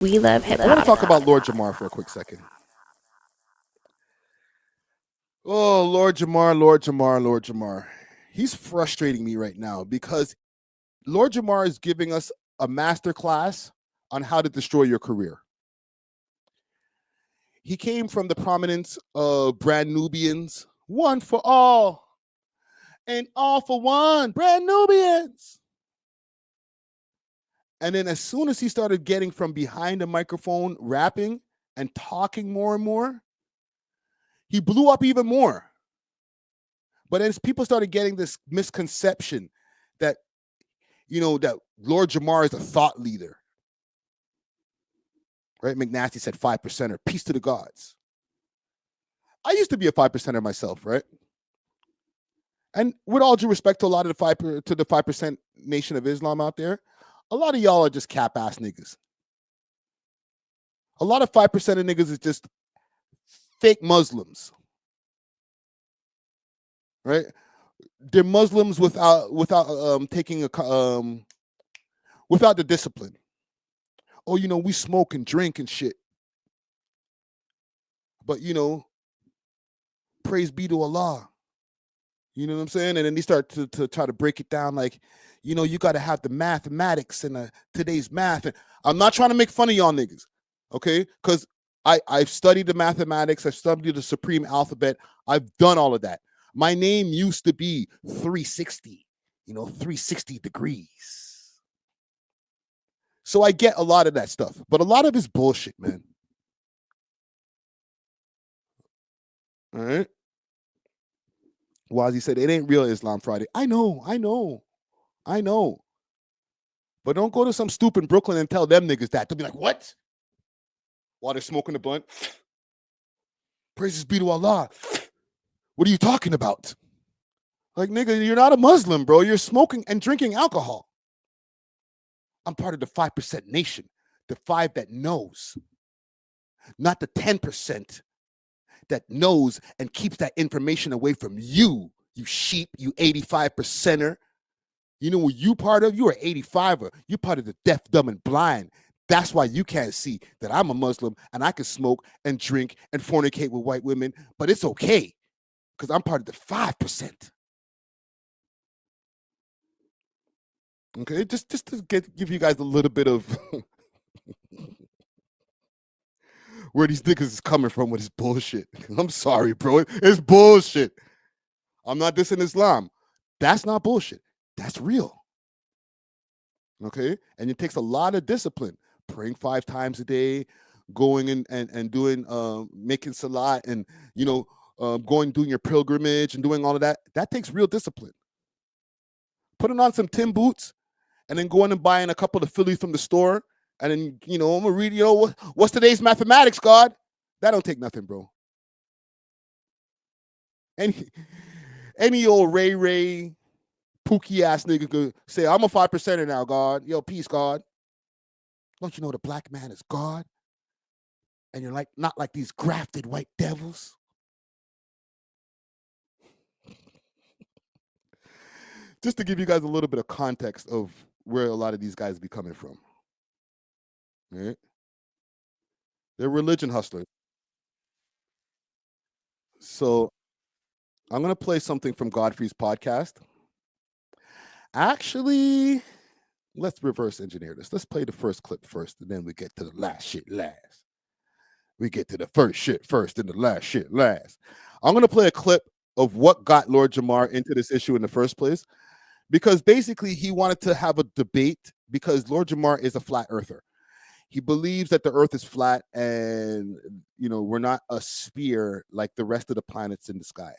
We love hip I want to hop. talk about Lord Jamar for a quick second. Oh, Lord Jamar, Lord Jamar, Lord Jamar. He's frustrating me right now because Lord Jamar is giving us a master class on how to destroy your career. He came from the prominence of Brand Nubians, one for all and all for one, Brand Nubians. And then as soon as he started getting from behind the microphone, rapping and talking more and more, he blew up even more. But as people started getting this misconception that, that Lord Jamar is a thought leader, right? McNasty said 5%er, peace to the gods. I used to be a 5%er myself, right? And with all due respect to a lot of the 5% nation of Islam out there, a lot of y'all are just cap ass niggas. A lot of 5% of niggas is just fake Muslims, right? They're Muslims without taking without the discipline. Oh, we smoke and drink and shit, but praise be to Allah. You know what I'm saying? And then they start to try to break it down like, you got to have the mathematics and today's math. And I'm not trying to make fun of y'all niggas, okay? Because I've studied the mathematics. I've studied the supreme alphabet. I've done all of that. My name used to be 360, 360 degrees. So I get a lot of that stuff, but a lot of it's bullshit, man. All right? Wazi said, it ain't real Islam Friday. I know. But don't go to some stupid Brooklyn and tell them niggas that. They'll be like, what? While they're smoking the blunt. Praises be to Allah. What are you talking about? Like, nigga, you're not a Muslim, bro. You're smoking and drinking alcohol. I'm part of the 5% nation. The 5 that knows. Not the 10% that knows and keeps that information away from you sheep, you 85%er. You know what you part of? You're an 85er. You're part of the deaf, dumb, and blind. That's why you can't see that I'm a Muslim and I can smoke and drink and fornicate with white women, but it's okay because I'm part of the 5%. Okay, just to give you guys a little bit of where these niggas is coming from with this bullshit. I'm sorry, bro. It's bullshit. I'm not dissing Islam. That's not bullshit. That's real. Okay? And it takes a lot of discipline. Praying 5 times a day, going and doing, making salat and, doing your pilgrimage and doing all of that. That takes real discipline. Putting on some Tim boots and then going and buying a couple of Phillies from the store. And then, I'm going to read, what's today's mathematics, God? That don't take nothing, bro. Any old Ray, Pookie ass nigga could say, I'm a 5%er now, God. Yo, peace, God. Don't you know the black man is God? And you're not like these grafted white devils. Just to give you guys a little bit of context of where a lot of these guys be coming from. Right? They're religion hustlers. So I'm going to play something from Godfrey's podcast. Actually, let's reverse engineer this. Let's play the first clip first, and then we get to the last shit last. We get to the first shit first and the last shit last. I'm going to play a clip of what got Lord Jamar into this issue in the first place, because basically he wanted to have a debate because Lord Jamar is a flat earther. He believes that the earth is flat and, we're not a sphere like the rest of the planets in the sky.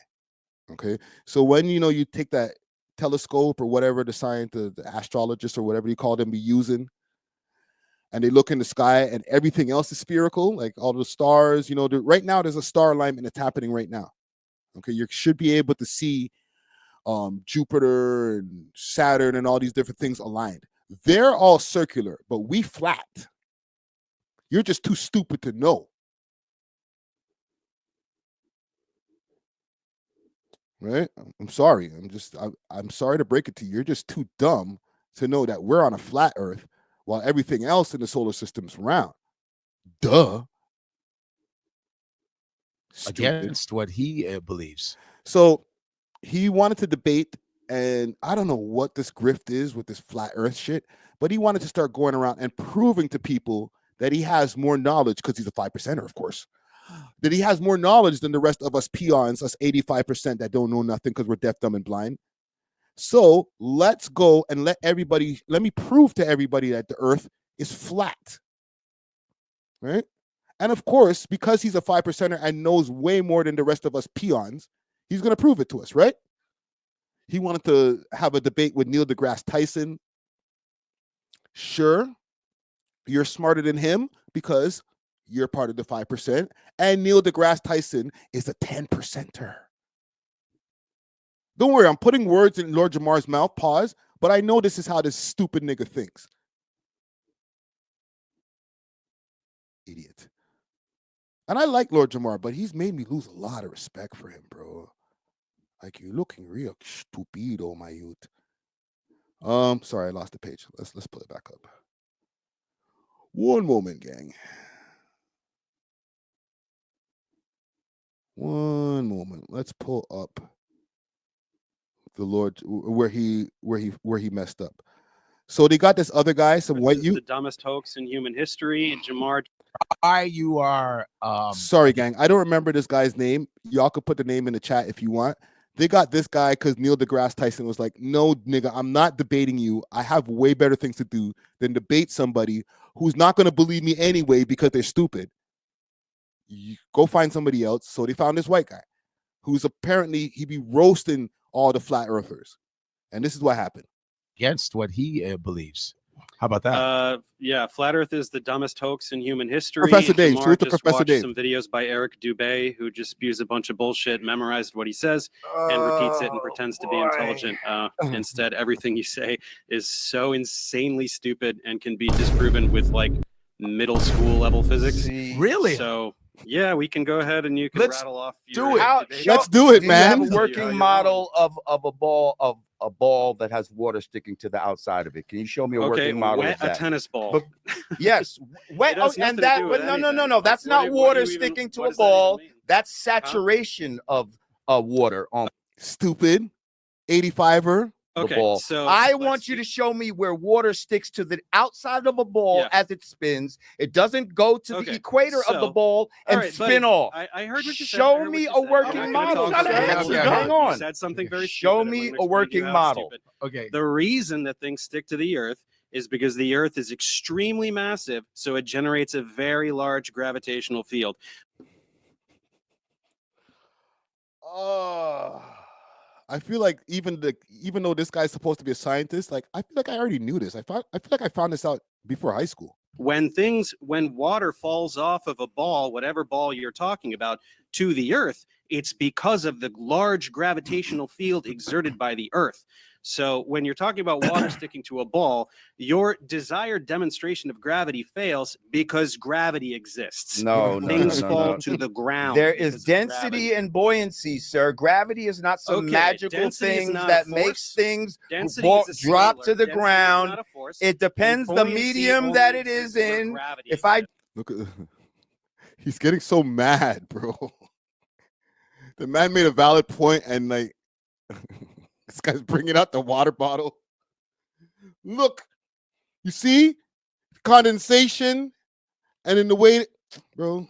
Okay. So when, you take that telescope or whatever the astrologists or whatever you call them be using, and they look in the sky and everything else is spherical, like all the stars, right now there's a star alignment that's happening right now. Okay. You should be able to see Jupiter and Saturn and all these different things aligned. They're all circular, but we flat. You're just too stupid to know. Right? I'm sorry. I'm sorry to break it to you. You're just too dumb to know that we're on a flat earth while everything else in the solar system's round. Duh. Stupid. Against what he believes. So he wanted to debate, and I don't know what this grift is with this flat earth shit, but he wanted to start going around and proving to people that he has more knowledge, because he's a 5%er, of course, that he has more knowledge than the rest of us peons, us 85% that don't know nothing because we're deaf, dumb, and blind. So let's go and let me prove to everybody that the earth is flat. Right? And of course, because he's a 5%er and knows way more than the rest of us peons, he's going to prove it to us, right? He wanted to have a debate with Neil deGrasse Tyson. Sure, you're smarter than him because you're part of the 5%, and Neil deGrasse Tyson is a 10%er. Don't worry, I'm putting words in Lord Jamar's mouth, pause, but I know this is how this stupid nigga thinks. Idiot. And I like Lord Jamar, but he's made me lose a lot of respect for him, bro. Like, you're looking real stupido, my youth. Sorry, I lost the page. Let's pull it back up. One moment, gang. One moment. Let's pull up the Lord where he messed up. So they got this other guy, some white youth. The dumbest hoax in human history. Jamar. You are sorry, gang. I don't remember this guy's name. Y'all could put the name in the chat if you want. They got this guy because Neil deGrasse Tyson was like, no, nigga, I'm not debating you. I have way better things to do than debate somebody who's not going to believe me anyway because they're stupid. You go find somebody else. So they found this white guy who's apparently, he be roasting all the flat earthers. And this is what happened. Against what he believes. How about that? Yeah, flat Earth is the dumbest hoax in human history. Professor Dave, Jamar to just Professor watched Dave. some videos by Eric Dubay, who just spews a bunch of bullshit, memorized what he says, and repeats it and pretends to be intelligent. Instead, everything you say is so insanely stupid and can be disproven with like middle school level physics. Really? So yeah, we can go ahead and you can rattle off. Let's do it, man. You have a working model of a ball that has water sticking to the outside of it. Can you show me a working model of that? A tennis ball. But, yes, wet. And that, but no. That's not water sticking to a ball. That's saturation of water on. Stupid, 85er. Okay, ball. So I want you to show me where water sticks to the outside of a ball as it spins. It doesn't go to the equator of the ball and spin off. I heard what you said. Show me a working model. Hang on. You said something very Show me a working model. Okay. The reason that things stick to the earth is because the earth is extremely massive, so it generates a very large gravitational field. I feel like even though this guy's supposed to be a scientist, like I feel like I already knew this. I feel like I found this out before high school. When water falls off of a ball, whatever ball you're talking about, to the earth, it's because of the large gravitational field exerted by the earth. So when you're talking about water sticking to a ball, your desired demonstration of gravity fails because gravity exists. Things fall to the ground. There is density and buoyancy, sir. Gravity is not some magical thing that makes things drop to the ground. It depends the medium that it is in. If I look at, he's getting so mad, bro. The man made a valid point, and like. This guy's bringing out the water bottle. Look, you see condensation, and in the way, bro.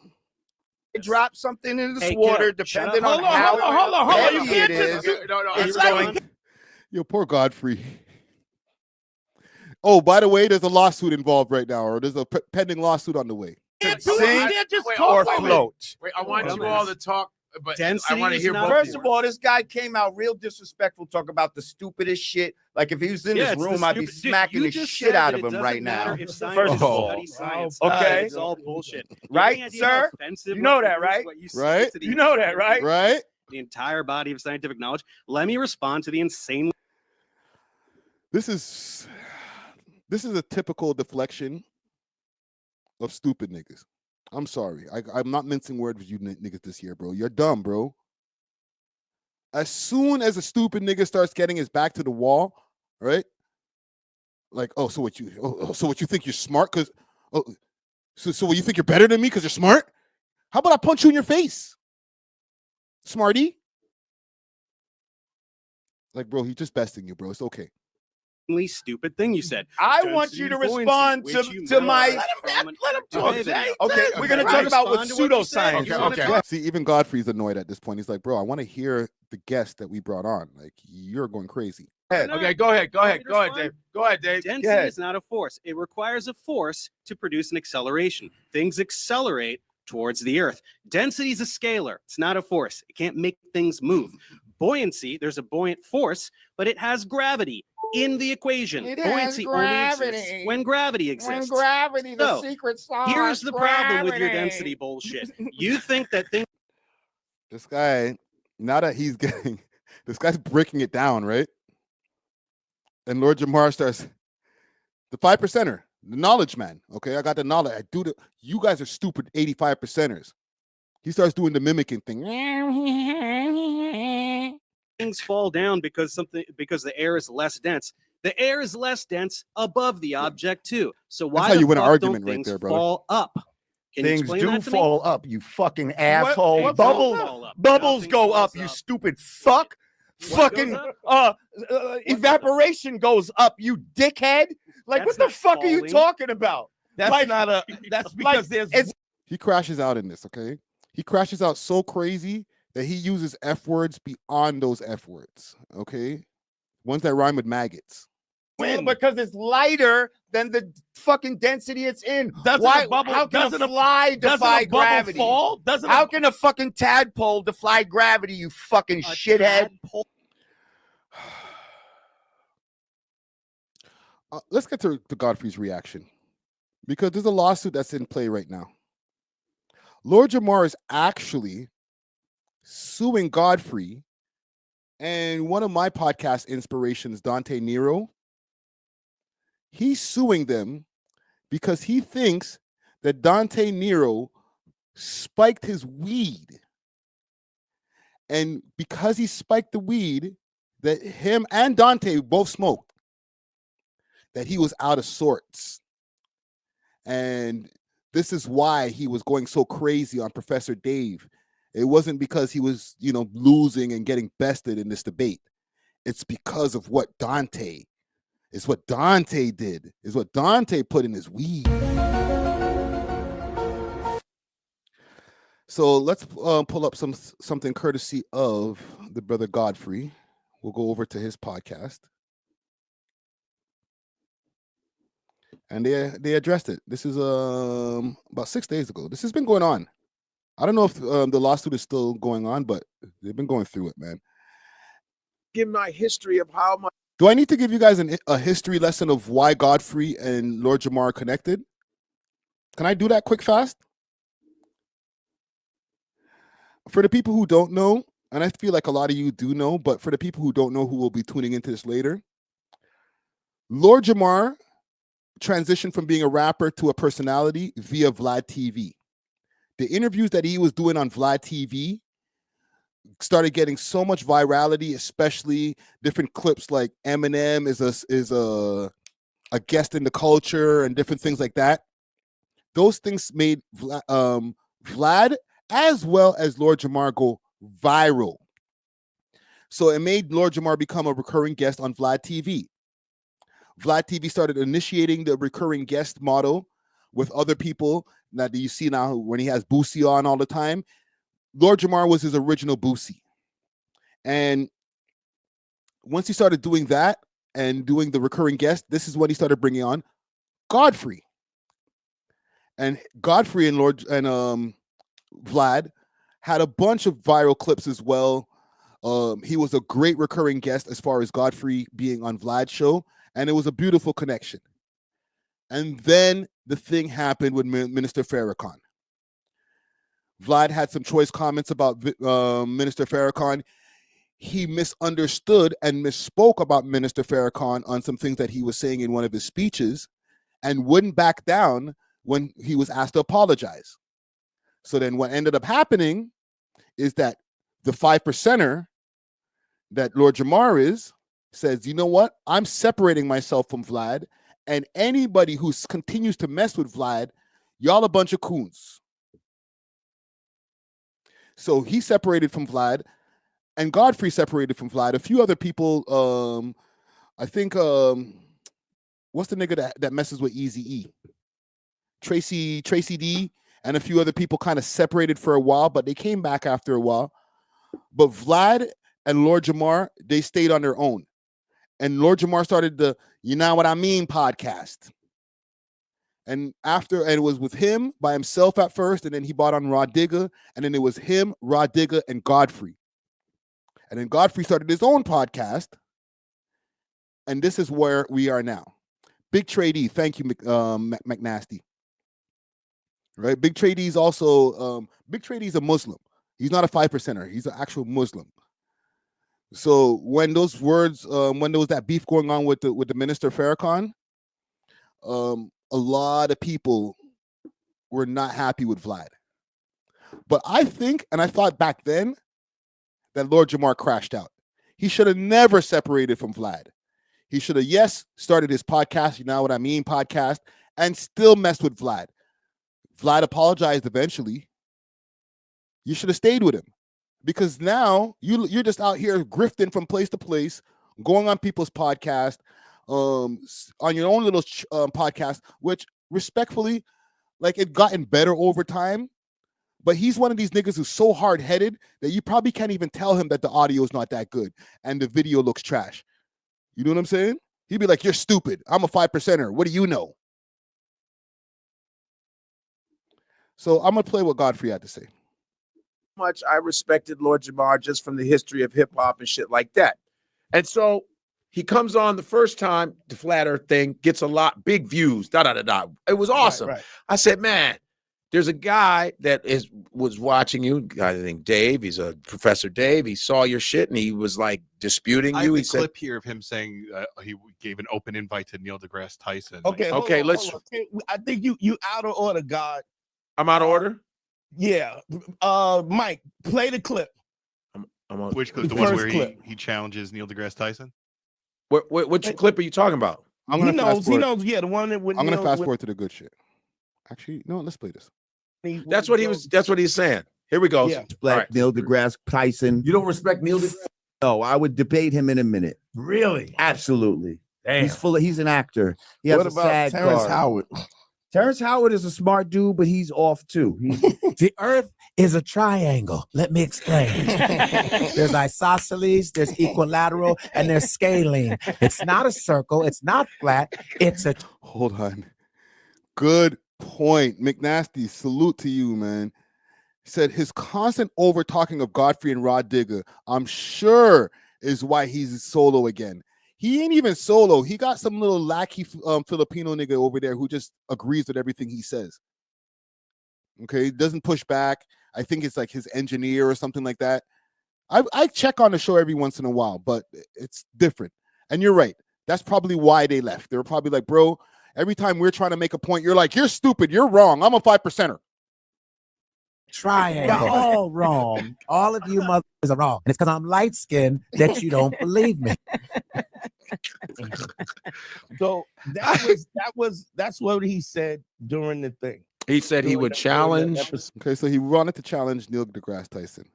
Drop something in this water, depending on how heavy it is. It's going. Yo, poor Godfrey. Oh, by the way, there's a lawsuit involved right now, or there's a pending lawsuit on the way. Sink or float. Wait, I want you all to talk. But density I want to hear both. First of all, this guy came out real disrespectful, talk about the stupidest shit. Like if he was in this room, I'd be smacking the shit out of him right now. First of all, okay, it's all bullshit, right, sir? You know that, right? Right? You know that, right? Right? The entire body of scientific knowledge. Let me respond to the insane. This is a typical deflection of stupid niggas. I'm sorry. I'm not mincing words with you niggas this year, bro. You're dumb, bro. As soon as a stupid nigga starts getting his back to the wall, right? Like, so what you think you're smart? Because So you think you're better than me because you're smart? How about I punch you in your face, smarty? Like, bro, he's just besting you, bro. It's okay. Stupid thing you said. I want you to respond to my. Let him talk. Okay, we're gonna talk about what pseudoscience. Okay. See, even Godfrey's annoyed at this point. He's like, bro, I want to hear the guest that we brought on. Like, you're going crazy. Okay, go ahead, Dave. Go ahead, Dave. Density is not a force. It requires a force to produce an acceleration. Things accelerate towards the Earth. Density is a scalar. It's not a force. It can't make things move. Buoyancy, there's a buoyant force, but it has gravity in the equation. Buoyancy only exists when gravity exists. When gravity, the secret sauce. Here's the problem with your density bullshit. You think that things. This guy, now that he's getting, this guy's breaking it down, right? And Lord Jamar starts, the 5%er, the knowledge man. Okay, I got the knowledge. I do the. You guys are stupid 85%ers. He starts doing the mimicking thing. Things fall down because the air is less dense. The air is less dense above the object too. So why That's how you win an don't argument right things there, brother. fall up? Can you Things explain do that to me? fall up, you fucking asshole. What Bubbles, fall up? bubbles Nothing go falls up, you up. stupid fuck. What Fucking goes evaporation goes up, you dickhead. Like, That's what the not fuck are you falling. talking about? That's Like- not a. That's because there's. He crashes out in this, okay? He crashes out so crazy that he uses F words beyond those F words, okay? Ones that rhyme with maggots. Well, because it's lighter than the fucking density it's in. Doesn't Why? a bubble- How can doesn't a a- fly Doesn't defy a bubble gravity? fall? Doesn't How a, can a fucking tadpole defy gravity? You fucking shithead. Let's get to Godfrey's reaction, because there's a lawsuit that's in play right now. Lord Jamar is actually suing Godfrey and one of my podcast inspirations, Dante Nero. He's suing them because he thinks that Dante Nero spiked his weed. And because he spiked the weed, that him and Dante both smoked, that he was out of sorts. And this is why he was going so crazy on Professor Dave. It wasn't because he was, losing and getting bested in this debate. It's because of what Dante, it's what Dante did, is what Dante put in his weed. So let's pull up something courtesy of the brother Godfrey. We'll go over to his podcast. And they addressed it. This is about 6 days ago. This has been going on. I don't know if the lawsuit is still going on, but they've been going through it, man. Give my history of how my. Do I need to give you guys a history lesson of why Godfrey and Lord Jamar are connected? Can I do that quick, fast? For the people who don't know, and I feel like a lot of you do know, but for the people who don't know, who will be tuning into this later, Lord Jamar transitioned from being a rapper to a personality via Vlad TV. The interviews that he was doing on Vlad TV started getting so much virality, especially different clips like Eminem is a guest in the culture and different things like that. Those things made Vlad as well as Lord Jamar go viral. So it made Lord Jamar become a recurring guest on Vlad TV. Vlad TV started initiating the recurring guest model with other people that you see now when he has Boosie on all the time. Lord Jamar was his original Boosie. And once he started doing that and doing the recurring guest, this is when he started bringing on Godfrey. And Godfrey and Vlad had a bunch of viral clips as well. He was a great recurring guest as far as Godfrey being on Vlad's show, and it was a beautiful connection. And then the thing happened with Minister Farrakhan. Vlad had some choice comments about Minister Farrakhan. He misunderstood and misspoke about Minister Farrakhan on some things that he was saying in one of his speeches and wouldn't back down when he was asked to apologize. So then what ended up happening is that the 5%er that Lord Jamar says, you know what? I'm separating myself from Vlad, and anybody who continues to mess with Vlad, Y'all a bunch of coons. So he separated from Vlad, and Godfrey separated from Vlad. A few other people, I think, what's the nigga that messes with Eazy-E? Tracy D, and a few other people kind of separated for a while, but they came back after a while. But Vlad and Lord Jamar, they stayed on their own. And Lord Jamar started the You Know What I Mean podcast. And it was with him by himself at first, and then he bought on Rod Digger, and then it was him, Rod Digger, and Godfrey. And then Godfrey started his own podcast, and this is where we are now. Big Tradey, thank you, McNasty. Right, Big Tradey's also Big Tradey's a Muslim. He's not a 5%er. He's an actual Muslim. So when those words, when there was that beef going on with the minister Farrakhan, a lot of people were not happy with Vlad. But I think, and I thought back then, that Lord Jamar crashed out. He should have never separated from Vlad. He should have, yes, started his podcast, You Know What I Mean podcast, and still messed with Vlad. Vlad apologized eventually. You should have stayed with him. Because now you're just out here grifting from place to place, going on people's podcasts, on your own little podcast, which respectfully, like, it gotten better over time. But he's one of these niggas who's so hard-headed that you probably can't even tell him that the audio is not that good and the video looks trash. You know what I'm saying? He'd be like, you're stupid. I'm a 5%er. What do you know? So I'm going to play what Godfrey had to say. Much I respected Lord Jamar just from the history of hip hop and shit like that. And so he comes on the first time, the Flat Earth thing, gets a lot, big views, It was awesome. Right. I said, man, there's a guy that was watching you, I think Dave, he's a Professor Dave. He saw your shit and he was like disputing you. He said, clip here of him saying he gave an open invite to Neil deGrasse Tyson. Okay, like, let's. I think you out of order, God. I'm out of order? Yeah. Mike, play the clip. I'm on which clip? The one where he challenges Neil deGrasse Tyson? Which clip are you talking about? He knows, yeah, the one that would I'm gonna fast forward to the good shit. Actually, no, let's play this. That's what he's saying. Here we go. Yeah. Right. Neil deGrasse Tyson. You don't respect Neil deGrasse? No, I would debate him in a minute. Really? Absolutely. Damn. He's an actor. He has what a about sad Terrence card. Howard? Terrence Howard is a smart dude, but he's off too. The earth is a triangle. Let me explain. There's isosceles, there's equilateral, and there's scalene. It's not a circle. It's not flat. It's a... Hold on. Good point. McNasty, salute to you, man. He said his constant over-talking of Godfrey and Rod Digger, I'm sure, is why he's solo again. He ain't even solo. He got some little lackey Filipino nigga over there who just agrees with everything he says. Okay, doesn't push back. I think it's like his engineer or something like that. I check on the show every once in a while, but it's different. And you're right. That's probably why they left. They were probably like, bro, every time we're trying to make a point, you're like, you're stupid. You're wrong. I'm a 5%er. Triangle. You're all wrong. All of you mothers are wrong. And it's because I'm light-skinned that you don't believe me. So that's what he said during the thing. He said he would challenge. Okay, so he wanted to challenge Neil deGrasse Tyson.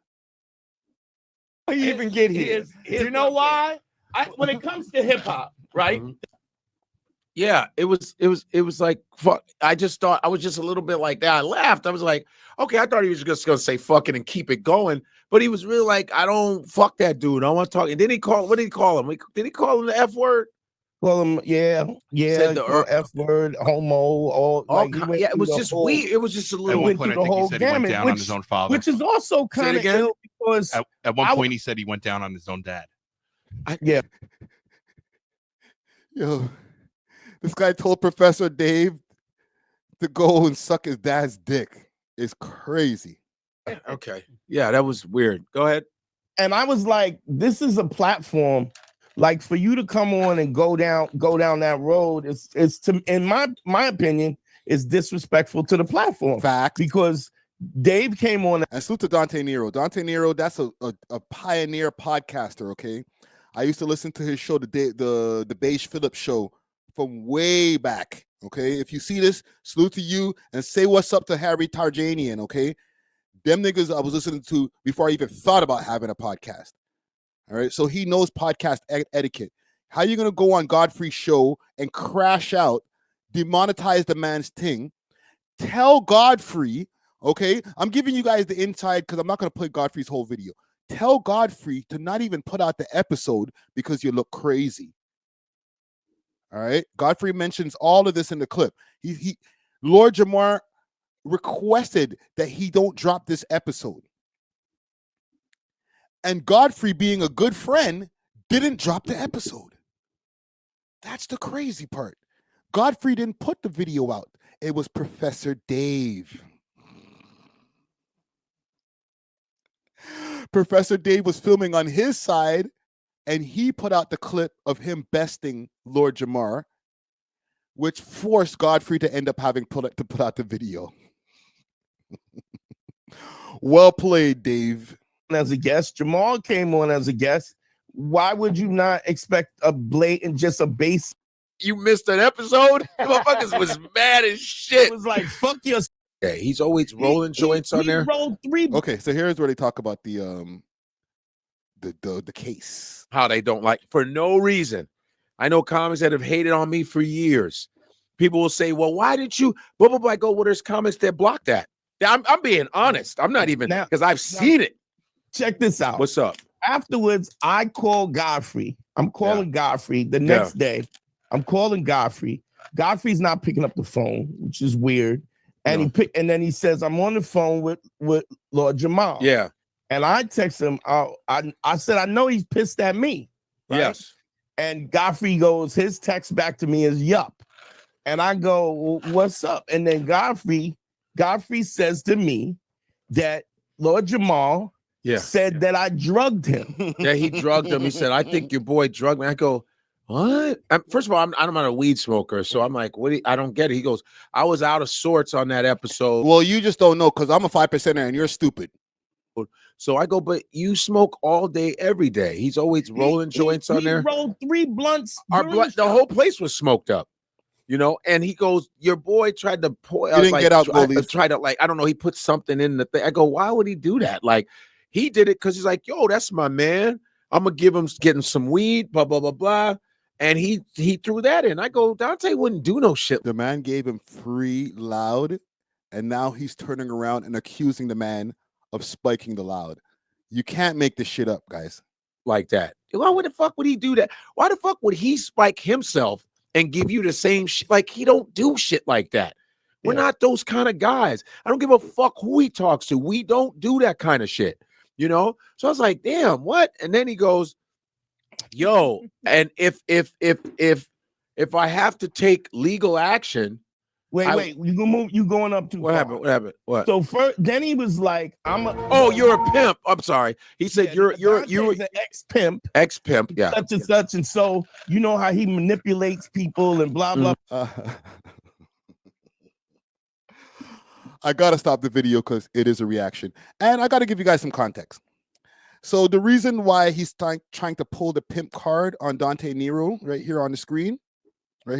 How you even get here? You know why? When it comes to hip hop, right? Mm-hmm. Yeah, it was like, fuck. I just thought I was just a little bit like that. I laughed. I was like, okay, I thought he was just gonna say fuck it and keep it going. But he was really like, I don't fuck that dude. I want to talk. And then what did he call him? Did he call him the F word? Call him, yeah, Said the F word, homo, all like, yeah, it was just weird. It was just a little. At one point, I think he said he went down on his own father, which is also kind of ill because at one point he said he went down on his own dad. Yeah. Yo, this guy told Professor Dave to go and suck his dad's dick. It's crazy. Okay. Yeah, that was weird. Go ahead. And I was like, this is a platform. Like, for you to come on and go down that road, it's to, in my opinion, is disrespectful to the platform. Fact. Because Dave came on. And salute to Dante Nero. Dante Nero, that's a pioneer podcaster, okay? I used to listen to his show, the Beige Phillips show, from way back. Okay, if you see this, salute to you and say what's up to Harry Tarjanian. Okay, them niggas I was listening to before I even thought about having a podcast. All right, so he knows podcast etiquette. How you gonna go on Godfrey's show and crash out, demonetize the man's thing? Tell Godfrey, okay? I'm giving you guys the inside because I'm not gonna play Godfrey's whole video. Tell Godfrey to not even put out the episode because you look crazy. All right. Godfrey mentions all of this in the clip. Lord Jamar requested that he don't drop this episode. And Godfrey, being a good friend, didn't drop the episode. That's the crazy part. Godfrey didn't put the video out. It was Professor Dave. Professor Dave was filming on his side, and he put out the clip of him besting Lord Jamar, which forced Godfrey to end up having to put out the video. Well played, Dave. As a guest, Jamal came on as a guest. Why would you not expect a blatant, just a base? You missed an episode? Motherfuckers was mad as shit. It was like, fuck your. Yeah, he's always rolling joints on there. Rolled 3. Okay, so here's where they talk about the case. How they don't like, for no reason. I know comics that have hated on me for years. People will say, well, why did you blah blah blah? I go, well, there's comics that block that. I'm being honest. I'm not even, because I've seen it. Check this out. What's up? Afterwards, I call Godfrey. I'm calling Godfrey the next day. I'm calling Godfrey. Godfrey's not picking up the phone, which is weird. And and then he says, I'm on the phone with Lord Jamar. Yeah. And I text him, I said, I know he's pissed at me. Right? Yes. And Godfrey goes, his text back to me is yup. And I go, well, what's up? And then Godfrey says to me that Lord Jamar said that I drugged him. Yeah, he drugged him. He said, I think your boy drugged me. I go, what? First of all, I'm not a weed smoker, so I'm like, what? I don't get it. He goes, I was out of sorts on that episode. Well, you just don't know because I'm a 5%er and you're stupid. So I go, but you smoke all day, every day. He's always rolling joints on there. He rolled 3 blunts. The whole place was smoked up, you know. And he goes, your boy tried to pour. He didn't get out. Tried to, like, I don't know. He put something in the thing. I go, why would he do that? Like, he did it because he's like, yo, that's my man. I'm gonna get him some weed. Blah blah blah blah. And he threw that in. I go, Dante wouldn't do no shit. The man gave him free loud, and now he's turning around and accusing the man of spiking the loud. You can't make this shit up, guys. Like that. Why the fuck would he do that? Why the fuck would he spike himself and give you the same shit? Like, he don't do shit like that. We're not those kind of guys. I don't give a fuck who he talks to. We don't do that kind of shit, you know? So I was like, damn, what? And then he goes, yo, and if I have to take legal action. Wait, you going up too far. What happened? What? So first, then he was like, oh, you're a pimp. I'm sorry. He said you're an ex-pimp. Ex-pimp, yeah. Such and such. And so you know how he manipulates people and blah blah. I gotta stop the video because it is a reaction. And I gotta give you guys some context. So the reason why he's trying to pull the pimp card on Dante Nero right here on the screen, right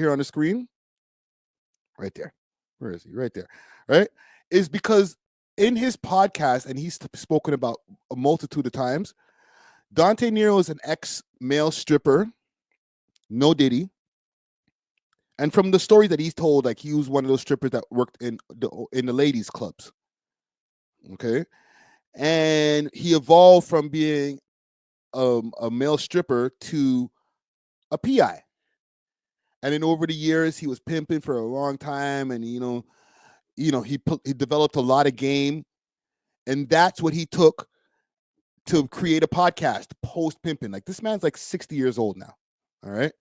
there. Where is he? Right there, right? Is because in his podcast, and he's spoken about a multitude of times, Dante Nero is an ex-male stripper, no diddy. And from the story that he's told, like, he was one of those strippers that worked in the ladies' clubs. Okay. And he evolved from being a male stripper to a PI. And then over the years, he was pimping for a long time. And, he developed a lot of game. And that's what he took to create a podcast post-pimping. Like, this man's like 60 years old now. All right.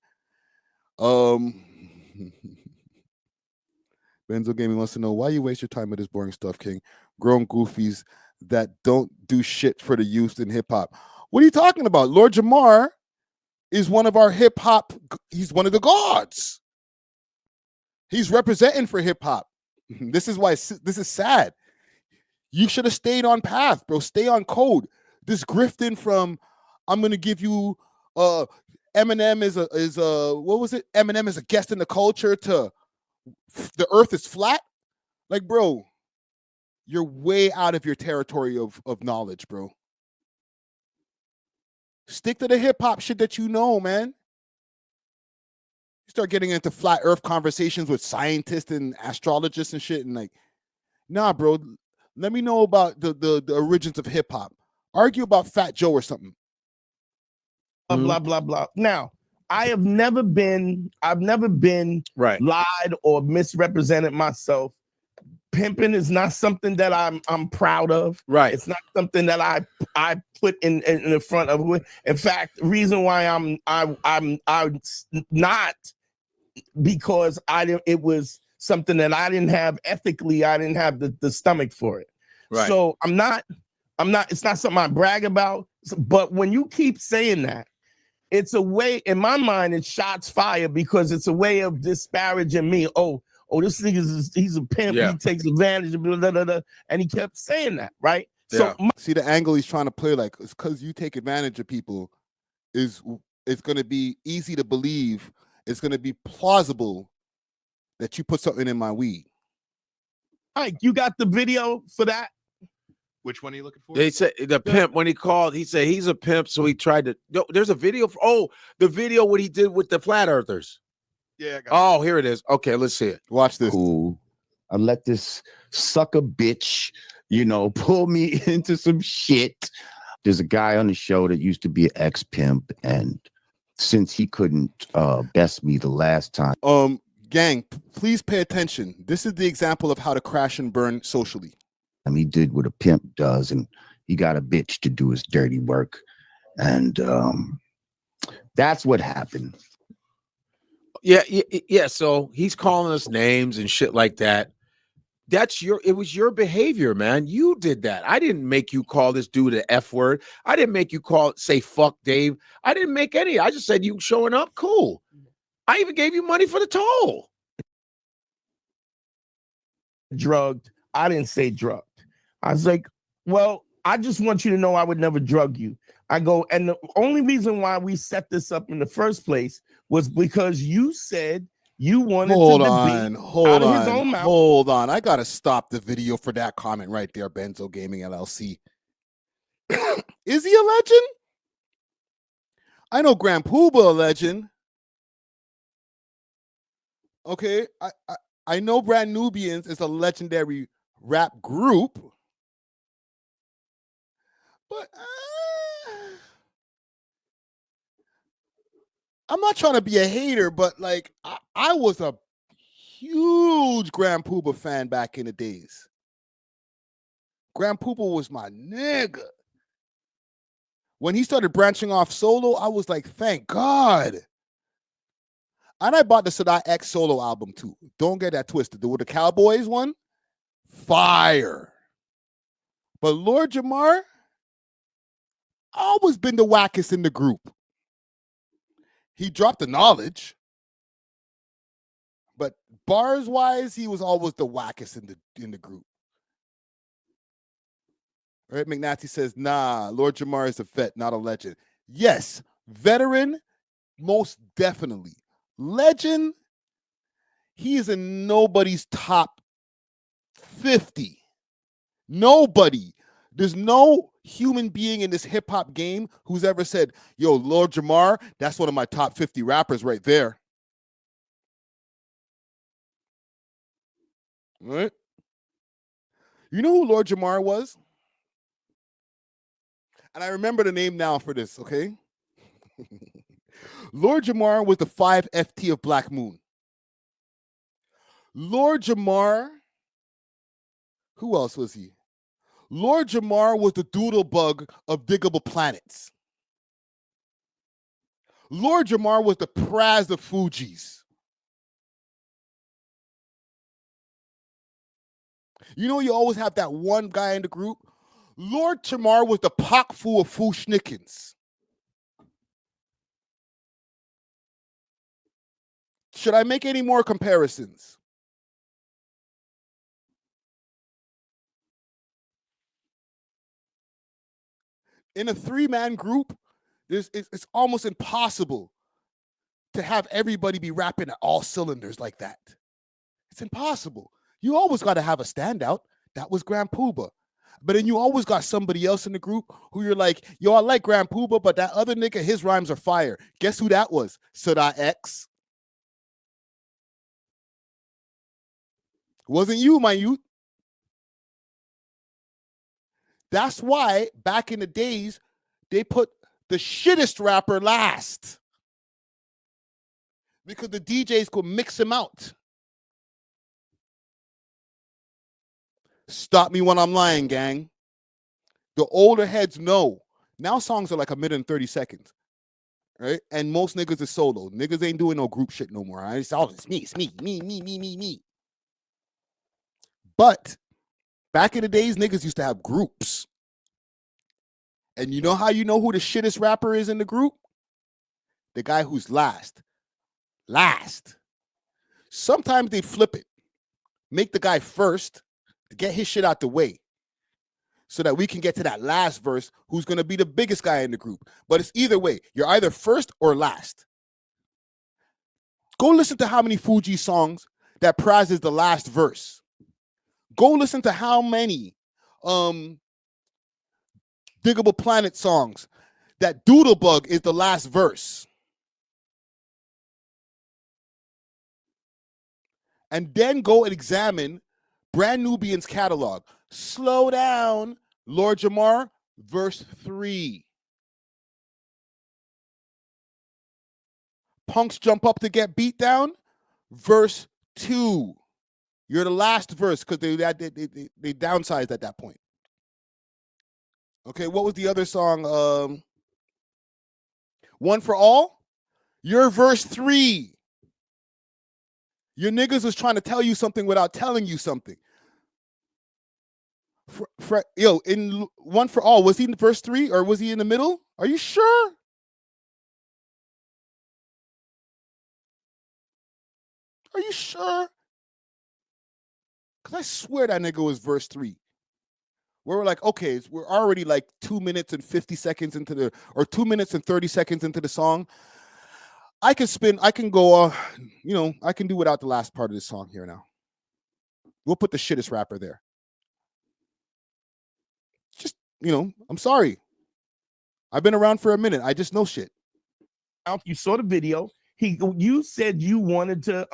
Benzo Gaming wants to know why you waste your time with this boring stuff, King. Grown goofies that don't do shit for the youth in hip hop. What are you talking about? Lord Jamar is one of our hip hop. He's one of the gods. He's representing for hip hop. This is why this is sad. You should have stayed on path, bro. Stay on code. This grifting from I'm gonna give you Eminem is a what was it? Eminem is a guest in the culture to the earth is flat. Like, bro, you're way out of your territory of knowledge, bro. Stick to the hip hop shit that you know, man. You start getting into flat earth conversations with scientists and astrologists and shit, and like, nah, bro. Let me know about the origins of hip hop. Argue about Fat Joe or something. Blah blah blah blah. Now, I've never been right, lied or misrepresented myself. Pimping is not something that I'm proud of. Right. It's not something that I put in the front of. In fact, the reason why I'm not, because it was something that I didn't have ethically. I didn't have the stomach for it. Right. So I'm not. It's not something I brag about. But when you keep saying that, it's a way, in my mind, it's shots fired, because it's a way of disparaging me. Oh, this nigga he's a pimp. Yeah. He takes advantage of blah, blah, blah, blah. And he kept saying that, right? Yeah. So See the angle he's trying to play, like, it's because you take advantage of people. It's going to be easy to believe. It's going to be plausible that you put something in my weed. Mike, you got the video for that? Which one are you looking for? They said the pimp, when he called, he said he's a pimp, so he tried to. There's a video. The video what he did with the flat earthers. Yeah. Oh, here it is. Okay, let's see it. Watch this. Cool. I let this sucker bitch, pull me into some shit. There's a guy on the show that used to be an ex-pimp, and since he couldn't best me the last time. Gang, please pay attention. This is the example of how to crash and burn socially. He did what a pimp does, and he got a bitch to do his dirty work. And that's what happened. Yeah. So he's calling us names and shit like that. It was your behavior, man. You did that. I didn't make you call this dude an F word. I didn't make you say fuck Dave. I didn't make any. I just said you showing up, cool. I even gave you money for the toll. Drugged. I didn't say drugged. I was like, well, I just want you to know I would never drug you. I go, and the only reason why we set this up in the first place was because you said you wanted Hold to on, debate hold out of on, his own mouth. hold on. I gotta stop the video for that comment right there, Benzo Gaming LLC. Is he a legend? I know Grand Pooba a legend. Okay, I know Brand Nubians is a legendary rap group, but I'm not trying to be a hater, but like I was a huge Grand Pooba fan back in the days. Grand Pooba was my nigga. When he started branching off solo, I was like, thank God. And I bought the Sadat X solo album too. Don't get that twisted. The Cowboys one, fire. But Lord Jamar, always been the wackest in the group. He dropped the knowledge, but bars wise, he was always the wackest in the group. All right, McNasty says, nah, Lord Jamar is a vet, not a legend. Yes, veteran, most definitely. Legend, he is in nobody's top 50. Nobody. There's no human being in this hip-hop game who's ever said, yo, Lord Jamar, that's one of my top 50 rappers right there. All right? You know who Lord Jamar was? And I remember the name now for this, okay? Lord Jamar was the 5 FT of Black Moon. Lord Jamar, who else was he? Lord Jamar was the doodle bug of Diggable Planets. Lord Jamar was the Praz of Fugees. You know, you always have that one guy in the group. Lord Jamar was the Pak Fu of Fu Schnickens. Should I make any more comparisons? In a 3-man group, it's almost impossible to have everybody be rapping at all cylinders like that. It's impossible. You always got to have a standout. That was Grand Poobah. But then you always got somebody else in the group who you're like, yo, I like Grand Poobah, but that other nigga, his rhymes are fire. Guess who that was? Sada X. Wasn't you, my youth. That's why back in the days, they put the shittest rapper last. Because the DJs could mix him out. Stop me when I'm lying, gang. The older heads know. Now songs are like a minute and 30 seconds. Right? And most niggas is solo. Niggas ain't doing no group shit no more. Right? It's all it's me. But back in the days, niggas used to have groups. And you know how you know who the shittest rapper is in the group? The guy who's last. Last. Sometimes they flip it. Make the guy first to get his shit out the way so that we can get to that last verse who's going to be the biggest guy in the group. But it's either way. You're either first or last. Go listen to how many Fuji songs that prizes the last verse. Go listen to how many Diggable Planet songs that Doodlebug is the last verse. And then go and examine Brand Nubians catalog. Slow down, Lord Jamar, verse 3. Punks jump up to get beat down, verse 2. You're the last verse because they downsized at that point. Okay, what was the other song? One for All? You're verse 3. Your niggas was trying to tell you something without telling you something. Yo, in One for All, was he in verse 3 or was he in the middle? Are you sure? Are you sure? Because I swear that nigga was verse 3. Where we're like, okay, we're already like 2 minutes and 50 seconds into or 2 minutes and 30 seconds into the song. I can go, I can do without the last part of this song here now. We'll put the shittest rapper there. Just, I'm sorry. I've been around for a minute. I just know shit. You saw the video. You said you wanted to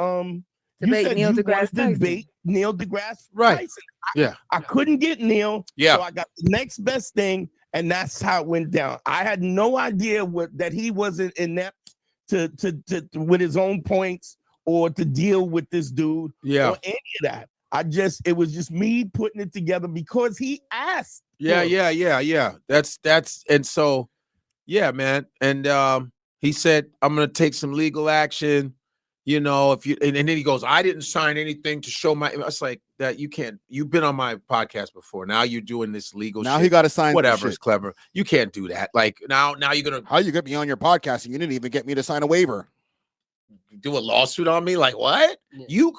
debate Neil deGrasse Tyson. Debate Neil deGrasse right. Tyson. Yeah. I couldn't get Neil. Yeah. So I got the next best thing, and that's how it went down. I had no idea that he wasn't inept to with his own points or to deal with this dude or any of that. It was just me putting it together because he asked. Yeah. That's and so man. And he said, I'm gonna take some legal action, if you and then he goes, I didn't sign anything to show my it's like that you can't, you've been on my podcast before. Now you're doing this legal now shit. He got to sign whatever is clever. You can't do that. Like now you're gonna how you get me on your podcast and you didn't even get me to sign a waiver. Do a lawsuit on me? Like what? Yeah.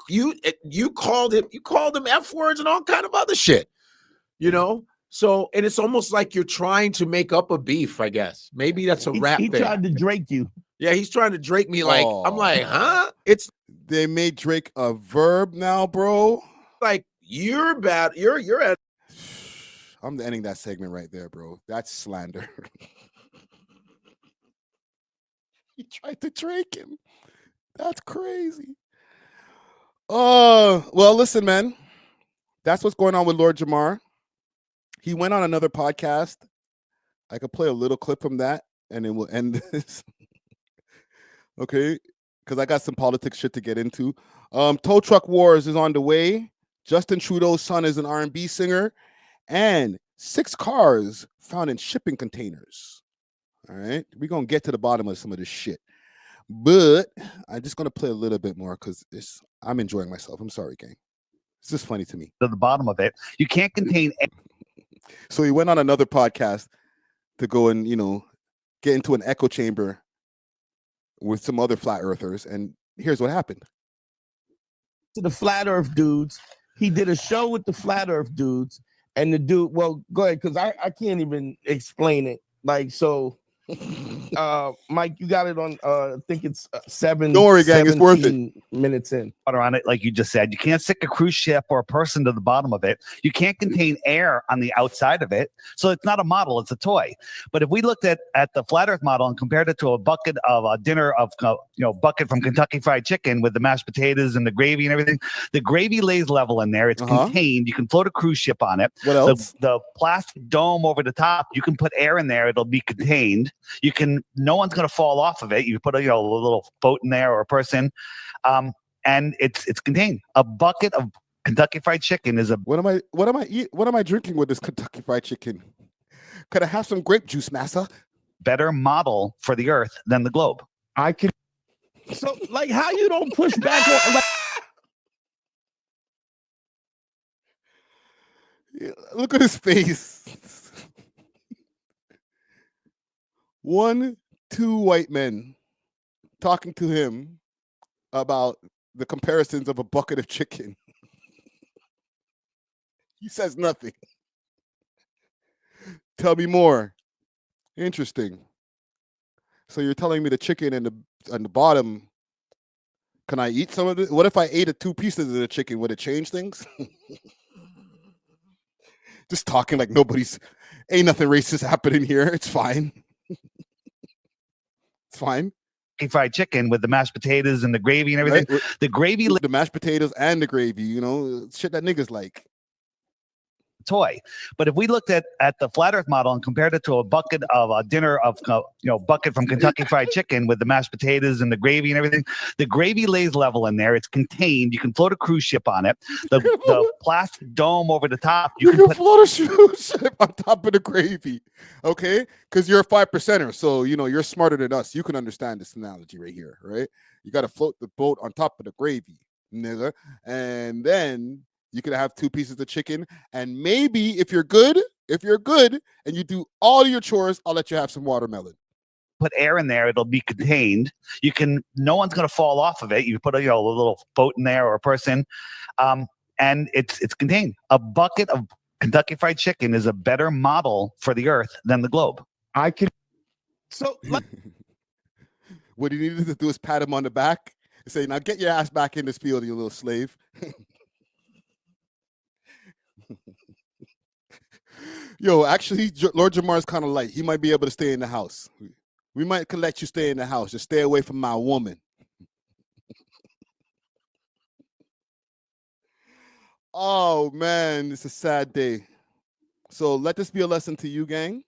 You called him F words and all kind of other shit. So and it's almost like you're trying to make up a beef, I guess. Maybe that's a rap thing. He tried to Drake you. Yeah, he's trying to Drake me like I'm like, huh? They made Drake a verb now, bro. Like you're bad. You're at I'm ending that segment right there, bro. That's slander. He tried to Drake him. That's crazy. Well, listen, man. That's what's going on with Lord Jamar. He went on another podcast. I could play a little clip from that, and then we'll end this. Okay? Because I got some politics shit to get into. Tow Truck Wars is on the way. Justin Trudeau's son is an R&B singer. And 6 cars found in shipping containers. All right? We're going to get to the bottom of some of this shit. But I'm just going to play a little bit more because I'm enjoying myself. I'm sorry, gang. It's just funny to me. To the bottom of it. You can't contain... So he went on another podcast to go and, get into an echo chamber with some other flat earthers. And here's what happened. To the flat earth dudes. He did a show with the flat earth dudes. And the dude, well, go ahead, because I can't even explain it. Like, so Mike, you got it on. I think it's 7. Don't worry, gang. It's worth it. Minutes in. Water on it, like you just said. You can't stick a cruise ship or a person to the bottom of it. You can't contain air on the outside of it. So it's not a model, it's a toy. But if we looked at the flat earth model and compared it to a bucket of a dinner of, bucket from Kentucky Fried Chicken with the mashed potatoes and the gravy and everything, the gravy lays level in there. It's contained. You can float a cruise ship on it. What else? The plastic dome over the top, you can put air in there. It'll be contained. No one's going to fall off of it. You put a little boat in there or a person. And it's contained. A bucket of Kentucky Fried Chicken is a. What am I drinking with this Kentucky Fried Chicken? Could I have some grape juice, massa? Better model for the Earth than the globe. I can. So, like, how you don't push back on? Like... Yeah, look at his face. 1, 2 white men talking to him about the comparisons of a bucket of chicken. He says nothing. Tell me more. Interesting. So you're telling me the chicken and the bottom, can I eat some of it? What if I ate 2 pieces of the chicken? Would it change things? Just talking like ain't nothing racist happening here. It's fine. It's fine. Fried chicken with the mashed potatoes and the gravy and everything. Right. The gravy, the mashed potatoes and the gravy, shit that niggas like. Toy. But if we looked at the flat earth model and compared it to a bucket of a dinner of bucket from Kentucky Fried Chicken with the mashed potatoes and the gravy and everything, the gravy lays level in there. It's contained. You can float a cruise ship on it. The plastic dome over the top, you can float a cruise ship on top of the gravy. Okay, because you're a 5%er, so you're smarter than us. You can understand this analogy right here, right? You got to float the boat on top of the gravy, nigga, and then you could have 2 pieces of chicken, and maybe if you're good and you do all your chores, I'll let you have some watermelon. Put air in there, it'll be contained. No one's going to fall off of it. You put a little boat in there or a person, and it's contained. A bucket of Kentucky Fried Chicken is a better model for the Earth than the globe. I can. So what he needed to do is pat him on the back and say, "Now get your ass back in this field, you little slave." Yo, actually, Lord Jamar is kind of light. He might be able to stay in the house. We might let you stay in the house. Just stay away from my woman. Oh, man, it's a sad day. So let this be a lesson to you, gang.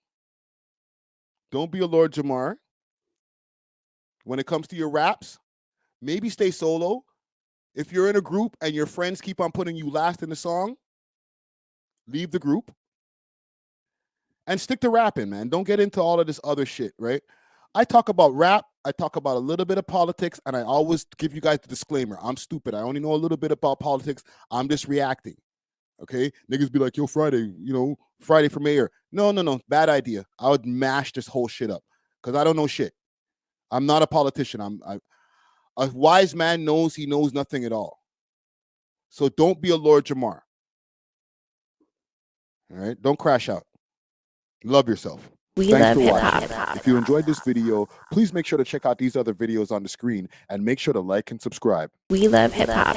Don't be a Lord Jamar. When it comes to your raps, maybe stay solo. If you're in a group and your friends keep on putting you last in the song, leave the group and stick to rapping, man. Don't get into all of this other shit, right? I talk about rap. I talk about a little bit of politics, and I always give you guys the disclaimer. I'm stupid. I only know a little bit about politics. I'm just reacting, okay? Niggas be like, yo, Friday, Friday for mayor. No. Bad idea. I would mash this whole shit up because I don't know shit. I'm not a politician. A wise man knows he knows nothing at all. So don't be a Lord Jamar. All right? Don't crash out. Love yourself. We Thanks love for watching. hip-hop. If you enjoyed this video, please make sure to check out these other videos on the screen and make sure to like and subscribe. We love hip-hop.